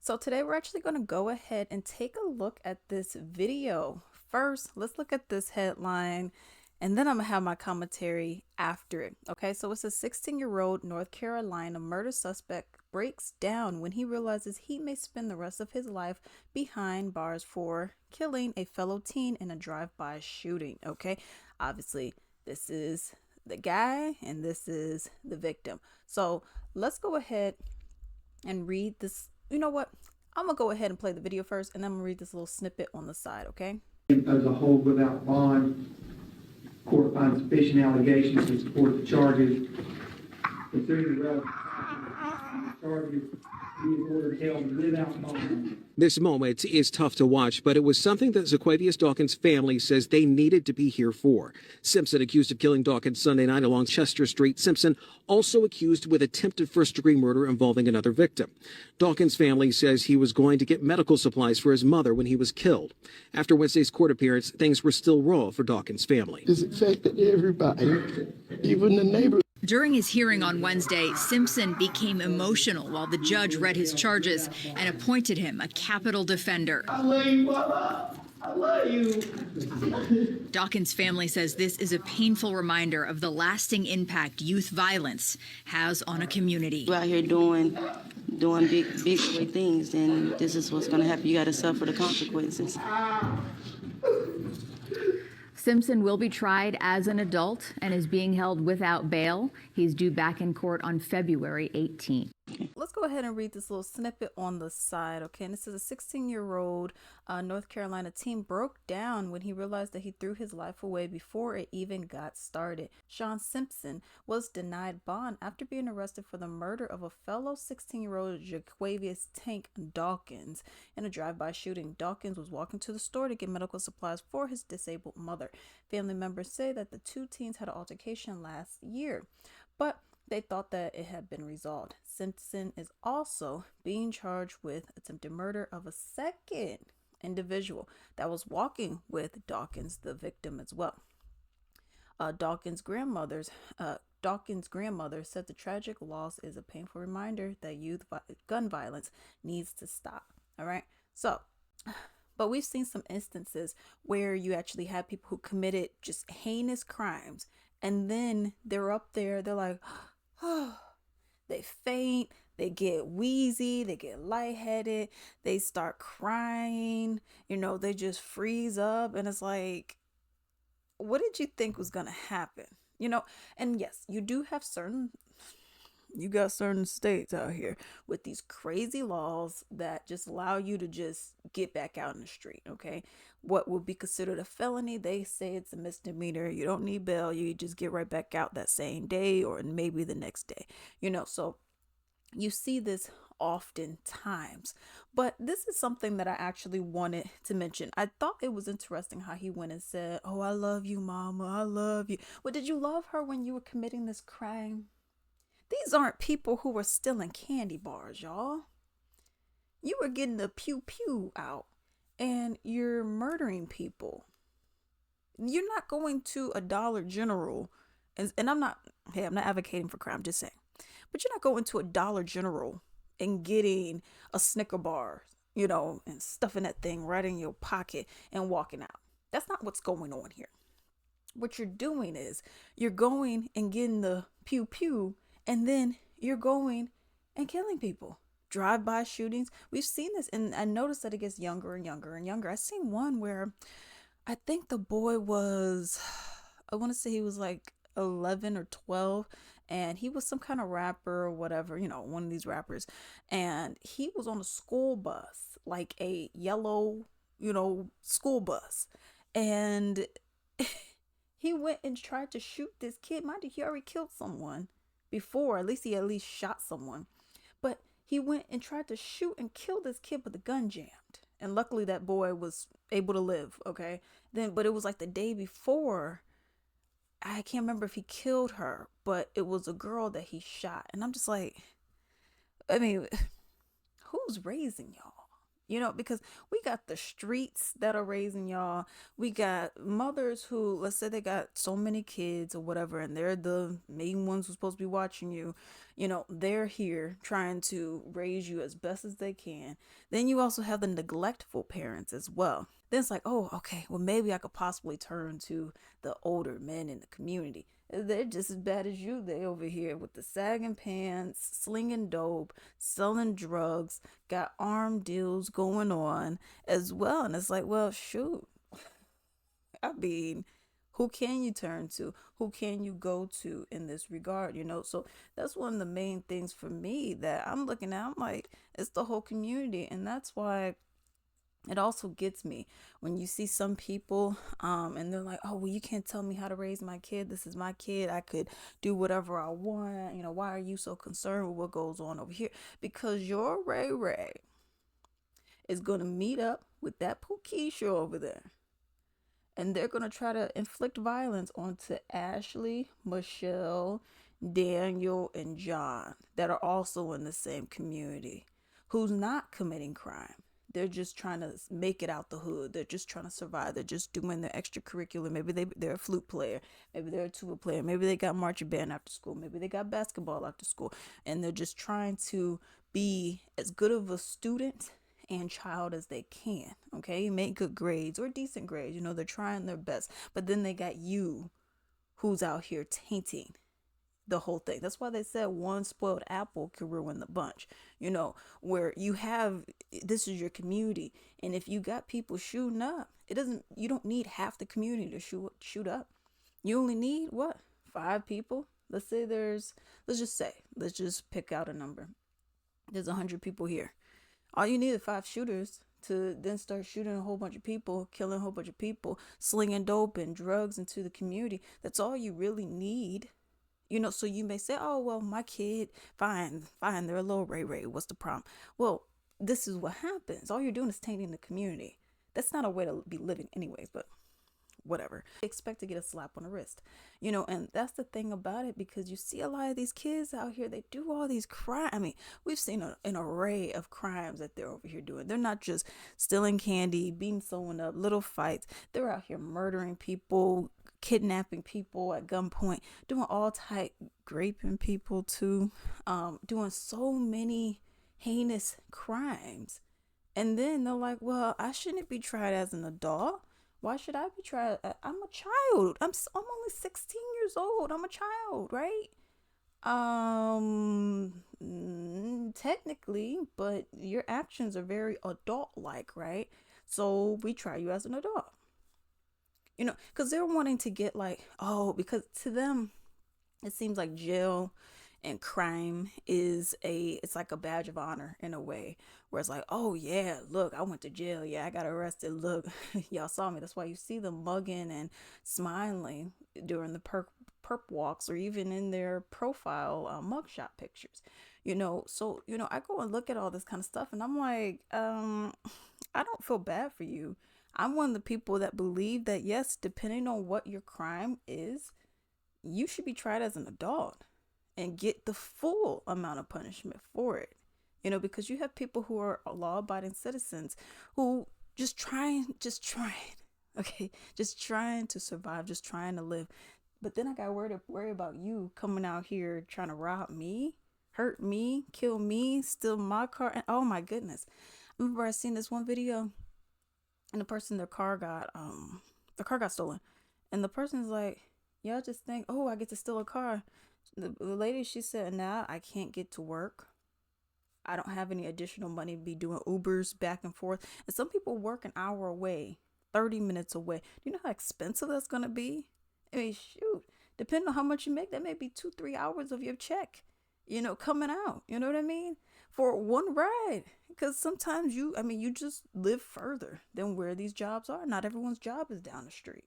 So today we're actually going to go ahead and take a look at this video. First, let's look at this headline and then I'm going to have my commentary after it. Okay, so it's a 16-year-old North Carolina murder suspect breaks down when he realizes he may spend the rest of his life behind bars for killing a fellow teen in a drive-by shooting. Okay, obviously this is the guy and this is the victim. So let's go ahead and read this. You know what? I'm gonna go ahead and play the video first, and then I'm gonna read this little snippet on the side, okay? As a whole without bond, court finds sufficient allegations to support the charges. Considering the relevant charges, he is ordered held without bond. This moment is tough to watch, but it was something that Zaquavius Dawkins' family says they needed to be here for. Simpson accused of killing Dawkins Sunday night along Chester Street. Simpson also accused with attempted first-degree murder involving another victim. Dawkins' family says he was going to get medical supplies for his mother when he was killed. After Wednesday's court appearance, things were still raw for Dawkins' family. It's affected everybody, even the neighbors. During his hearing on Wednesday, Simpson became emotional while the judge read his charges and appointed him a capital defender. I love you, Mama. I love you. Dawkins' family says this is a painful reminder of the lasting impact youth violence has on a community. We're out here doing big great things, and this is what's going to happen. You got to suffer the consequences. Simpson will be tried as an adult and is being held without bail. He's due back in court on February 18th. Let's go ahead and read this little snippet on the side, okay? And this is a 16-year-old North Carolina teen broke down when he realized that he threw his life away before it even got started. Sean Simpson was denied bond after being arrested for the murder of a fellow 16-year-old Zaquavius Tank Dawkins in a drive-by shooting. Dawkins was walking to the store to get medical supplies for his disabled mother. Family members say that the two teens had an altercation last year, but they thought that it had been resolved. Simpson is also being charged with attempted murder of a second individual that was walking with Dawkins, the victim, as well. Dawkins' grandmother said the tragic loss is a painful reminder that gun violence needs to stop. All right. So, but we've seen some instances where you actually have people who committed just heinous crimes, and then they're up there, they're like, oh, they faint, they get wheezy, they get lightheaded, they start crying, they just freeze up, and it's like, what did you think was gonna happen? And yes, you got certain states out here with these crazy laws that just allow you to just get back out in the street, okay? What would be considered a felony, they say it's a misdemeanor. You don't need bail. You just get right back out that same day or maybe the next day, so you see this oftentimes. But this is something that I actually wanted to mention. I thought it was interesting how he went and said, "Oh, I love you, Mama. I love you." Well, did you love her when you were committing this crime? These aren't people who were stealing candy bars, y'all. You were getting the pew pew out and you're murdering people. You're not going to a Dollar General, and I'm not advocating for crime, I'm just saying. But you're not going to a Dollar General and getting a Snicker bar, and stuffing that thing right in your pocket and walking out. That's not what's going on here. What you're doing is you're going and getting the pew pew, and then you're going and killing people. Drive-by shootings. We've seen this, and I noticed that it gets younger and younger and younger. I seen one where I think the boy was, I want to say he was like 11 or 12, and he was some kind of rapper or whatever, one of these rappers. And he was on a school bus, like a yellow, school bus. And he went and tried to shoot this kid. Mind you, he already killed someone before. At least he shot someone. But he went and tried to shoot and kill this kid, but the gun jammed. And luckily that boy was able to live, okay? But it was like the day before, I can't remember if he killed her, but it was a girl that he shot. And I'm just like, who's raising y'all? Because we got the streets that are raising y'all. We got mothers who, let's say they got so many kids or whatever, and they're the main ones who's supposed to be watching you. They're here trying to raise you as best as they can. Then you also have the neglectful parents as well. Then it's like, oh, okay, well, maybe I could possibly turn to the older men in the community. They're just as bad as you. They over here with the sagging pants, slinging dope, selling drugs, got arm deals going on as well. And it's like, well, shoot. I mean, who can you turn to? Who can you go to in this regard? So that's one of the main things for me that I'm looking at. I'm like, it's the whole community. And that's why it also gets me when you see some people and they're like, oh, well, you can't tell me how to raise my kid. This is my kid. I could do whatever I want. Why are you so concerned with what goes on over here? Because your Ray Ray is going to meet up with that Pookeisha over there, and they're going to try to inflict violence onto Ashley, Michelle, Daniel, and John that are also in the same community, who's not committing crime. They're just trying to make it out the hood. They're just trying to survive. They're just doing their extracurricular. Maybe they're a flute player. Maybe they're a tuba player. Maybe they got marching band after school. Maybe they got basketball after school. And they're just trying to be as good of a student and child as they can. Okay, make good grades or decent grades. They're trying their best. But then they got you who's out here tainting the whole thing. That's why they said one spoiled apple could ruin the bunch. Where you have, this is your community, and if you got people shooting up, you don't need half the community to shoot up. You only need what? 5 people. Let's just pick out a number. There's 100 people here. All you need is 5 shooters to then start shooting a whole bunch of people, killing a whole bunch of people, slinging dope and drugs into the community. That's all you really need. So you may say, oh, well, my kid, fine, they're a little Ray. What's the problem? Well, this is what happens. All you're doing is tainting the community. That's not a way to be living anyways, but whatever. Expect to get a slap on the wrist, and that's the thing about it, because you see a lot of these kids out here, they do all these crimes. I mean, we've seen an array of crimes that they're over here doing. They're not just stealing candy, beating someone up, little fights. They're out here murdering people, kidnapping people at gunpoint, doing all type, raping people too, doing so many heinous crimes. And then they're like, well, I shouldn't be tried as an adult. Why should I be tried? I'm a child. I'm only 16 years old. I'm a child, right? Technically, but your actions are very adult-like, right? So we try you as an adult. Because they're wanting to get like, oh, because to them, it seems like jail and crime it's like a badge of honor in a way, where it's like, oh yeah, look, I went to jail, yeah, I got arrested, look, y'all saw me. That's why you see them mugging and smiling during the perp walks, or even in their profile mugshot pictures. So I go and look at all this kind of stuff, and I'm like, I don't feel bad for you. I'm one of the people that believe that, yes, depending on what your crime is, you should be tried as an adult and get the full amount of punishment for it. Because you have people who are law-abiding citizens who just trying, okay, just trying to survive, just trying to live. But then I got worry about you coming out here trying to rob me, hurt me, kill me, steal my car. And oh my goodness. I remember I seen this one video, and their car got stolen. And the person's like, y'all just think, oh, I get to steal a car. The lady, she said, nah, I can't get to work. I don't have any additional money to be doing Ubers back and forth. And some people work an hour away, 30 minutes away. Do you know how expensive that's going to be? I mean, shoot, depending on how much you make, that may be 2-3 hours of your check, coming out. You know what I mean? For one ride. Because sometimes you just live further than where these jobs are. Not everyone's job is down the street.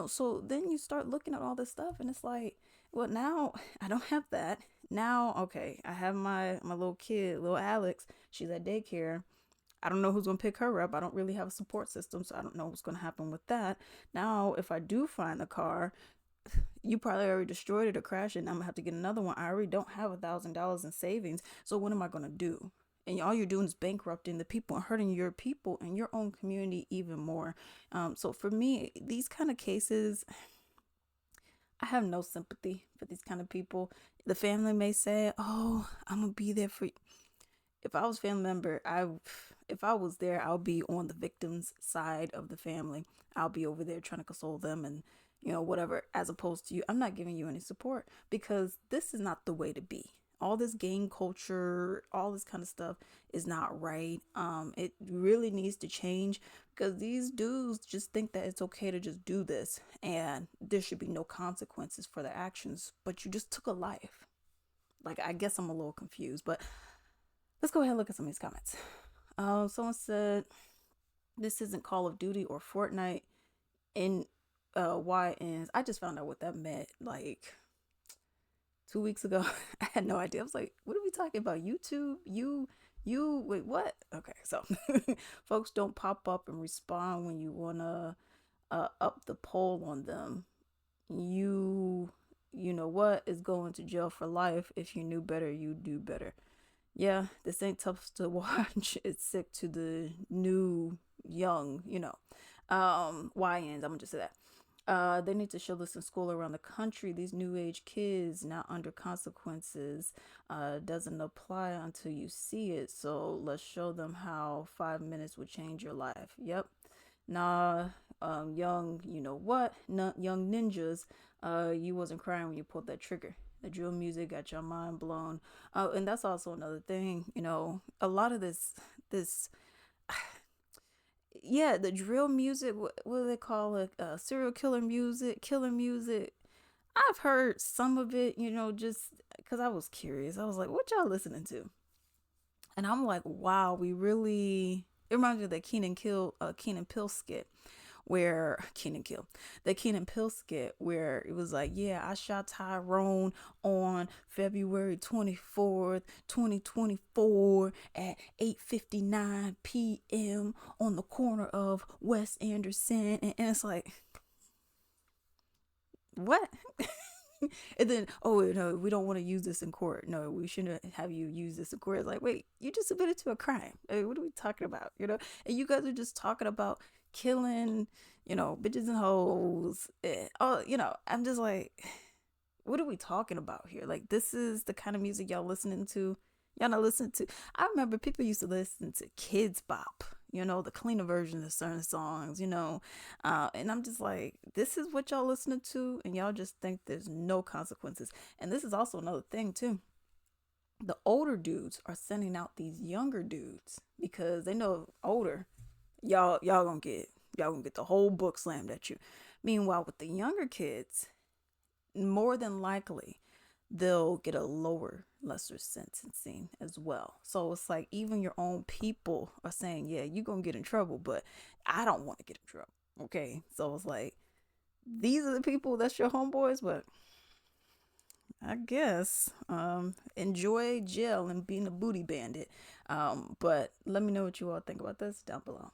So then you start looking at all this stuff, and it's like, well, now I don't have that. Now, okay, I have my little kid, little Alex. She's at daycare. I don't know who's going to pick her up. I don't really have a support system, so I don't know what's going to happen with that. Now, if I do find the car, you probably already destroyed it or crashed it, and I'm going to have to get another one. I already don't have $1,000 in savings, so what am I going to do? And all you're doing is bankrupting the people and hurting your people and your own community even more. So for me, these kind of cases, I have no sympathy for these kind of people. The family may say, "Oh, I'm gonna be there for you." If I was a family member, if I was there, I'll be on the victim's side of the family. I'll be over there trying to console them and whatever, as opposed to you. I'm not giving you any support because this is not the way to be. All this gang culture, all this kind of stuff is not right. It really needs to change because these dudes just think that it's okay to just do this and there should be no consequences for their actions. But you just took a life. Like, I guess I'm a little confused, but let's go ahead and look at some of these comments. Someone said this isn't Call of Duty or Fortnite in YNs. I just found out what that meant like 2 weeks ago. I had no idea. I was like, what are we talking about? YouTube? Wait, what? Okay, so folks don't pop up and respond when you wanna up the poll on them. You know what is going to jail for life. If you knew better, you do better. Yeah, this ain't tough to watch. It's sick to the new young, YNs. I'm gonna just say that. They need to show this in school around the country. These new age kids not under consequences doesn't apply until you see it. So let's show them how 5 minutes would change your life. Yep. Nah, young, you know what? Young ninjas, you wasn't crying when you pulled that trigger. The drill music got your mind blown. And that's also another thing, a lot of this, yeah, the drill music, what do they call it? Serial killer music. I've heard some of it, just because I was curious. I was like, what y'all listening to? And I'm like, wow, we really. It reminds me of the Keenan Pill skit where the Keenan Pill skit where it was like, yeah, I shot Tyrone on February 24th, 2024 at 8:59 p.m. on the corner of West Anderson, and it's like, what? And then, oh no, we don't want to use this in court. No, we shouldn't have you use this in court. It's like, wait, you just admitted to a crime. What are we talking about? And you guys are just talking about killing, bitches and hoes. Oh, I'm just like, what are we talking about here? Like, this is the kind of music y'all listening to. Y'all not listening to. I remember people used to listen to Kids Bop, the cleaner version of certain songs, and I'm just like, this is what y'all listening to, and y'all just think there's no consequences. And this is also another thing too. The older dudes are sending out these younger dudes because they know older, y'all gonna get the whole book slammed at you. Meanwhile, with the younger kids, more than likely they'll get a lesser sentencing as well. So it's like even your own people are saying, yeah, you're gonna get in trouble, but I don't want to get in trouble. Okay, so it's like these are the people that's your homeboys, but I guess enjoy jail and being a booty bandit. But let me know what you all think about this down below.